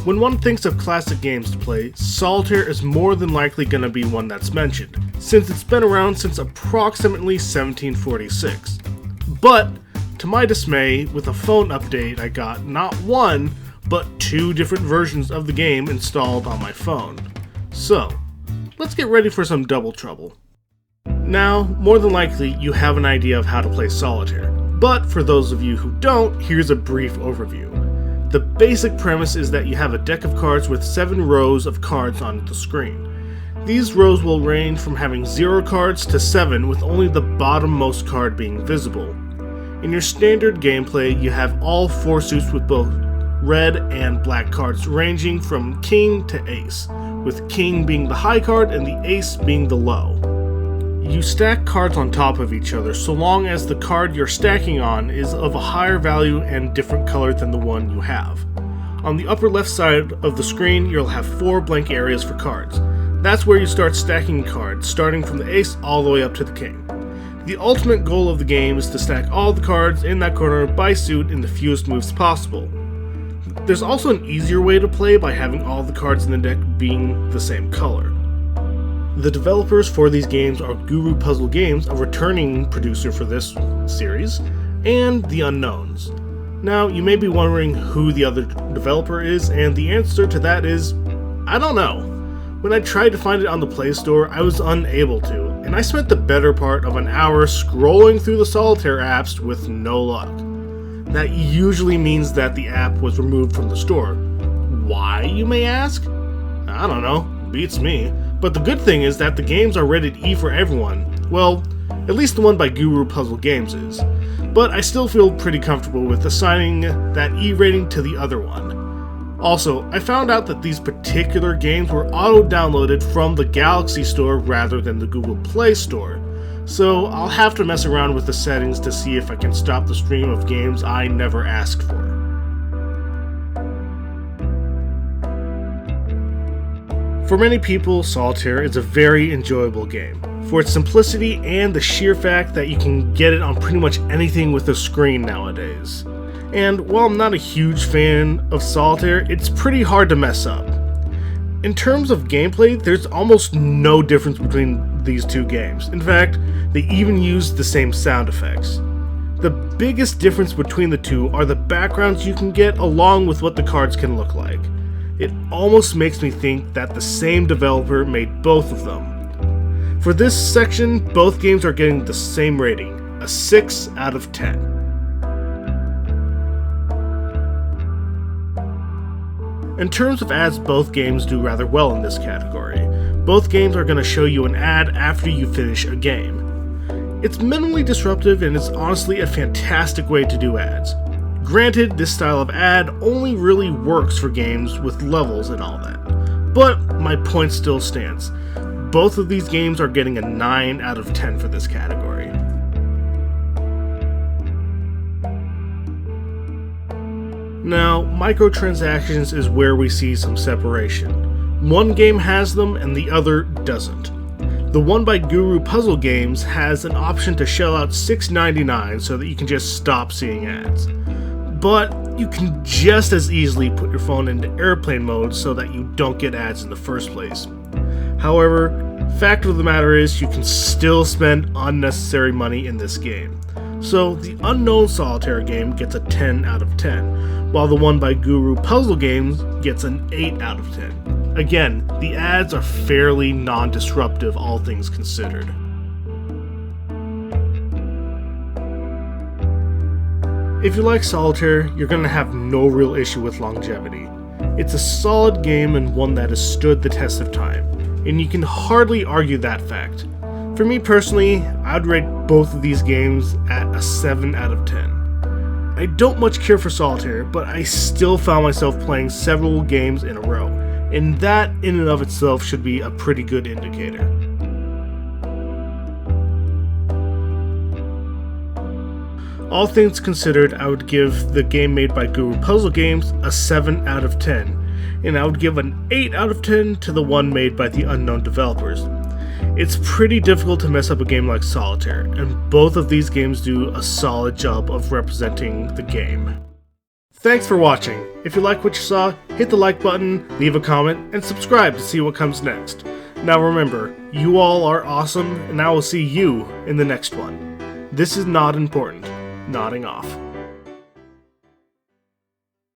When one thinks of classic games to play, Solitaire is more than likely going to be one that's mentioned, since it's been around since approximately 1746. But, to my dismay, with a phone update I got not one, but two different versions of the game installed on my phone. So, let's get ready for some double trouble. Now, more than likely, you have an idea of how to play Solitaire, but for those of you who don't, here's a brief overview. The basic premise is that you have a deck of cards with 7 rows of cards on the screen. These rows will range from having 0 cards to 7, with only the bottommost card being visible. In your standard gameplay, you have all 4 suits with both red and black cards ranging from king to ace, with king being the high card and the ace being the low. You stack cards on top of each other so long as the card you're stacking on is of a higher value and different color than the one you have. On the upper left side of the screen, you'll have 4 blank areas for cards. That's where you start stacking cards, starting from the ace all the way up to the king. The ultimate goal of the game is to stack all the cards in that corner by suit in the fewest moves possible. There's also an easier way to play by having all the cards in the deck being the same color. The developers for these games are Guru Puzzle Games, a returning producer for this series, and The Unknowns. Now, you may be wondering who the other developer is, and the answer to that is, I don't know. When I tried to find it on the Play Store, I was unable to, and I spent the better part of an hour scrolling through the Solitaire apps with no luck. That usually means that the app was removed from the store. Why, you may ask? I don't know, beats me. But the good thing is that the games are rated E for everyone. Well, at least the one by Guru Puzzle Games is. But I still feel pretty comfortable with assigning that E rating to the other one. Also, I found out that these particular games were auto-downloaded from the Galaxy Store rather than the Google Play Store. So I'll have to mess around with the settings to see if I can stop the stream of games I never asked for. For many people, Solitaire is a very enjoyable game, for its simplicity and the sheer fact that you can get it on pretty much anything with a screen nowadays. And while I'm not a huge fan of Solitaire, it's pretty hard to mess up. In terms of gameplay, there's almost no difference between these two games. In fact, they even use the same sound effects. The biggest difference between the two are the backgrounds you can get along with what the cards can look like. It almost makes me think that the same developer made both of them. For this section, both games are getting the same rating, a 6 out of 10. In terms of ads, both games do rather well in this category. Both games are going to show you an ad after you finish a game. It's minimally disruptive and is honestly a fantastic way to do ads. Granted, this style of ad only really works for games with levels and all that, but my point still stands. Both of these games are getting a 9 out of 10 for this category. Now, microtransactions is where we see some separation. One game has them and the other doesn't. The one by Guru Puzzle Games has an option to shell out $6.99 so that you can just stop seeing ads. But you can just as easily put your phone into airplane mode so that you don't get ads in the first place. However, fact of the matter is you can still spend unnecessary money in this game. So the Unknown Solitaire game gets a 10 out of 10, while the one by Guru Puzzle Games gets an 8 out of 10. Again, the ads are fairly non-disruptive, all things considered. If you like Solitaire, you're going to have no real issue with longevity. It's a solid game and one that has stood the test of time, and you can hardly argue that fact. For me personally, I'd rate both of these games at a 7 out of 10. I don't much care for Solitaire, but I still found myself playing several games in a row, and that in and of itself should be a pretty good indicator. All things considered, I would give the game made by Guru Puzzle Games a 7 out of 10, and I would give an 8 out of 10 to the one made by the unknown developers. It's pretty difficult to mess up a game like Solitaire, and both of these games do a solid job of representing the game. Thanks for watching. If you like what you saw, hit the like button, leave a comment, and subscribe to see what comes next. Now remember, you all are awesome, and I will see you in the next one. This is Not Important, nodding off.